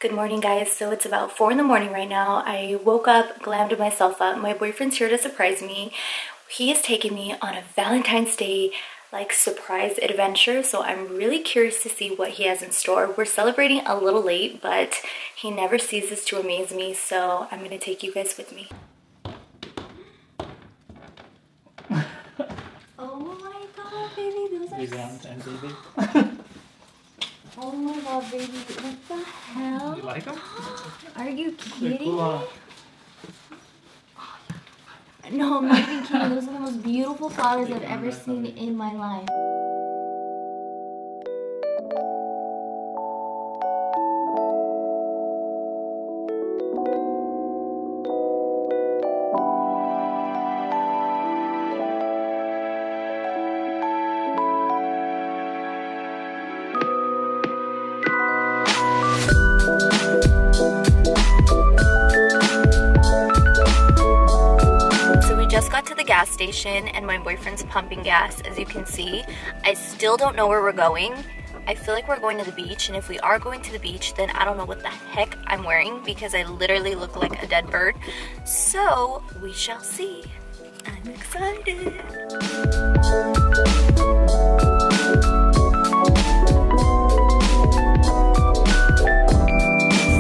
Good morning, guys. So it's about 4 in the morning right now. I woke up, glammed myself up. My boyfriend's here to surprise me. He is taking me on a Valentine's Day like surprise adventure, so I'm really curious to see what he has in store. We're celebrating a little late, but he never ceases to amaze me, so I'm gonna take you guys with me. Oh my god, baby, those are Valentine, baby. Oh my god, baby, what the hell? You like them? Are you kidding cool, huh? me? No, I'm not even kidding. Those are the most beautiful flowers I've ever seen in my life. Just got to the gas station and my boyfriend's pumping gas, as you can see. I still don't know where we're going. I feel like we're going to the beach, and if we are going to the beach, then I don't know what the heck I'm wearing because I literally look like a dead bird. So we shall see. I'm excited.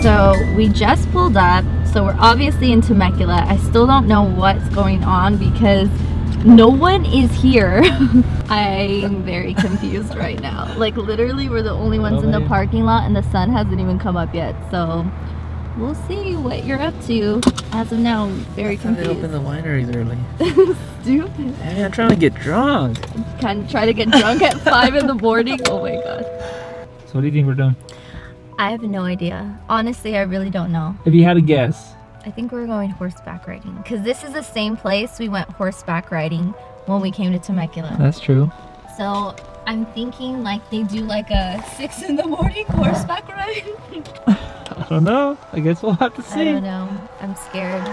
So we just pulled up. So we're obviously in Temecula. I still don't know what's going on because no one is here. I'm very confused right now. Like literally we're the only ones in the parking lot and the sun hasn't even come up yet. So we'll see what you're up to. As of now, I'm very confused. They open the wineries early. Stupid. Hey, I'm trying to get drunk. Kind of try to get drunk at 5 in the morning. Oh my god. So what do you think we're doing? I have no idea. Honestly, I really don't know. If you had a guess. I think we're going horseback riding because this is the same place we went horseback riding when we came to Temecula. That's true. So I'm thinking like they do like a 6 in the morning horseback ride. I don't know. I guess we'll have to see. I don't know. I'm scared.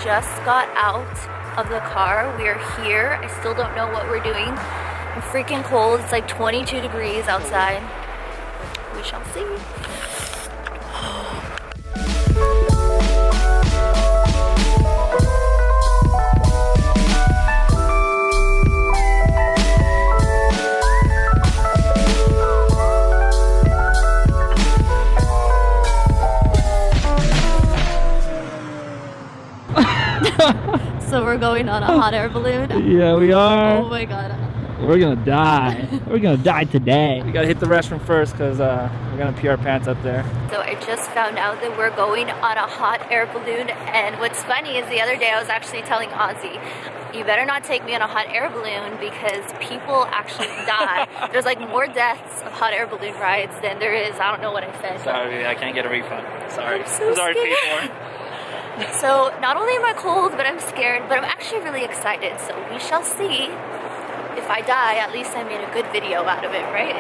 Just got out of the car. We are here. I still don't know what we're doing. I'm freaking cold. It's like 22 degrees outside. We shall see. So we're going on a hot air balloon? Yeah, we are. Oh my god. We're gonna die. We're gonna die today. We gotta hit the restroom first because we're gonna pee our pants up there. So I just found out that we're going on a hot air balloon, and what's funny is the other day I was actually telling Ozzy, you better not take me on a hot air balloon because people actually die. There's like more deaths of hot air balloon rides than there is, I don't know what I said. Sorry, I can't get a refund. Sorry. I'm so sorry, scared. So not only am I cold, but I'm scared, but I'm actually really excited. So we shall see. If I die, at least I made a good video out of it, right?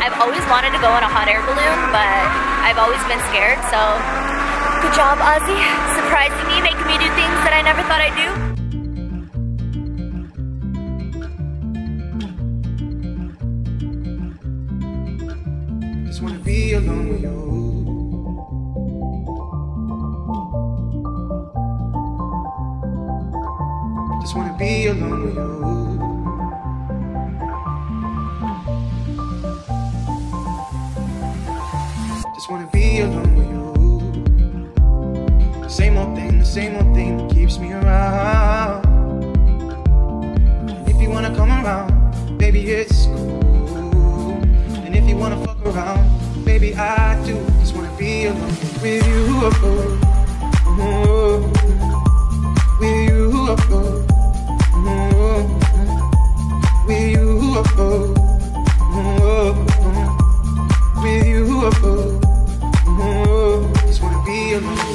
I've always wanted to go on a hot air balloon, but I've always been scared, so good job, Ozzy, surprising me, making me do things that I never thought I'd do. Just wanna be alone with you. Just wanna be alone with you. Just wanna be alone with you. Same old thing, the same old thing that keeps me around. And if you wanna come around, baby, it's cool. wanna fuck around. Baby, I do just wanna be alone with you. With you. With you. With you. Just wanna be alone.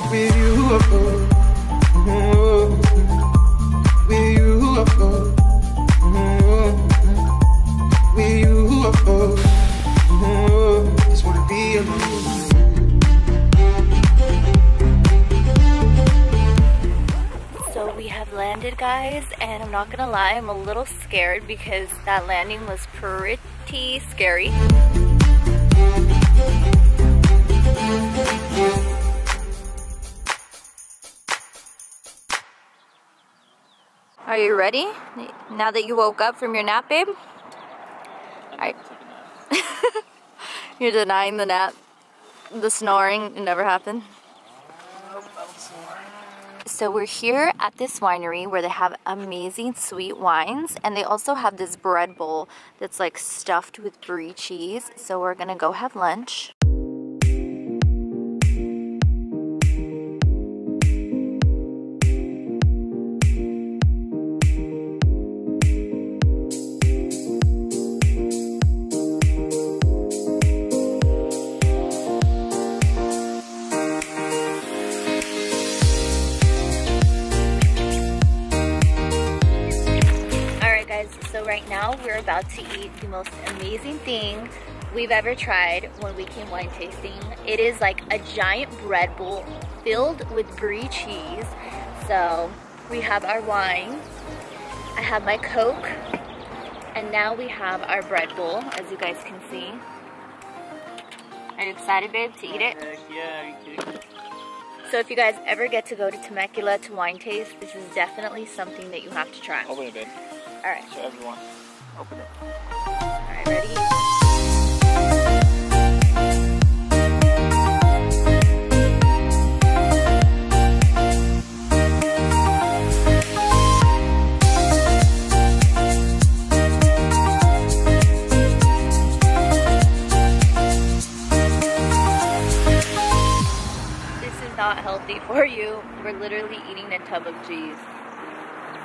With you, with you, with you, just wanna be alone. So we have landed, guys, and I'm not gonna lie, I'm a little scared because that landing was pretty scary. Are you ready? Now that you woke up from your nap, babe? You're denying the nap. The snoring, it never happened. So we're here at this winery where they have amazing sweet wines, and they also have this bread bowl that's like stuffed with brie cheese. So we're gonna go have lunch. So right now we're about to eat the most amazing thing we've ever tried when we came wine tasting. It is like a giant bread bowl filled with brie cheese. So we have our wine, I have my Coke, and now we have our bread bowl, as you guys can see. Are you excited, babe, to eat it? Heck yeah, you kidding? So if you guys ever get to go to Temecula to wine taste, this is definitely something that you have to try. Open it, babe. Alright. Show everyone. Open it. Alright, ready? This is not healthy for you. We're literally eating a tub of cheese.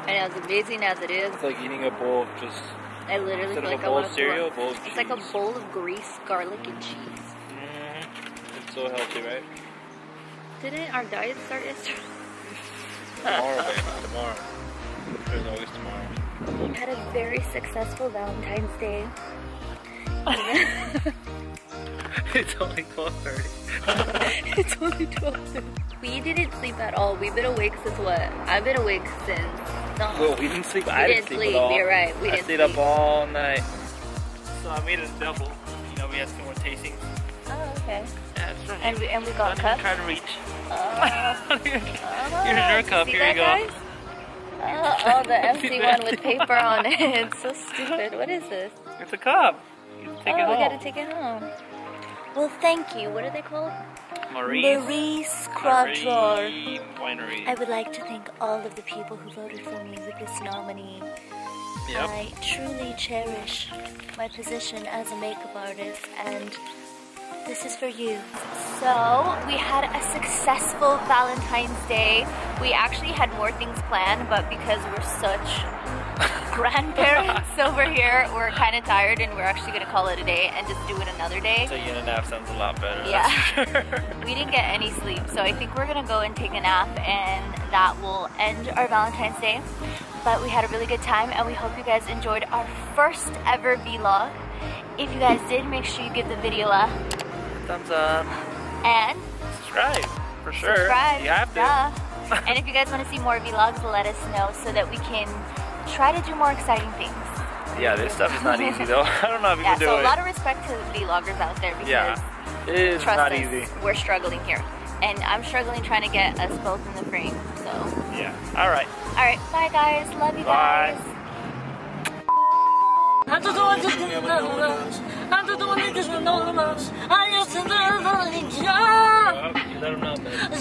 And as amazing as it is, It's like eating a bowl of just... I literally feel like I want to cereal, a bowl of cheese. It's like a bowl of grease, garlic, and cheese. It's so healthy, right? Didn't our diet start yesterday? Tomorrow, babe. Tomorrow. There's always tomorrow. We had a very successful Valentine's Day. It's only 12:30. It's only 12:30. We didn't sleep at all. We've been awake since what? I've been awake since... No. Well, we didn't sleep. I didn't sleep at all. You're right. We didn't stayed up all night. So I made a double. You know, we had 2 more tastings. Oh, okay. Yeah, it's from And we got cups? Try to reach. Here's your cup. Here you go. Guys? Oh, the empty one with paper on it. It's so stupid. What is this? It's a cup. You take it home. We gotta take it home. Well, thank you. What are they called? Maurice Quadrar. Winery. I would like to thank all of the people who voted for me with this nominee. Yep. I truly cherish my position as a makeup artist, and this is for you. So, we had a successful Valentine's Day. We actually had more things planned, but because we're such grandparents over here, we're kind of tired, and we're actually going to call it a day and just do it another day. Taking a nap sounds a lot better. Yeah. We didn't get any sleep, so I think we're going to go and take a nap, and that will end our Valentine's Day. But we had a really good time, and we hope you guys enjoyed our first ever vlog. If you guys did, make sure you give the video a thumbs up. And subscribe, for sure. Subscribe. You have to. And if you guys want to see more vlogs, let us know so that we can try to do more exciting things. Yeah, this stuff is not easy though. I don't know if you can do it. So a lot of respect to vloggers out there because it is trust not us, easy. We're struggling here. and I'm struggling trying to get us both in the frame, so. Yeah, all right. All right, bye guys, love you Bye. guys. You let him know, babe.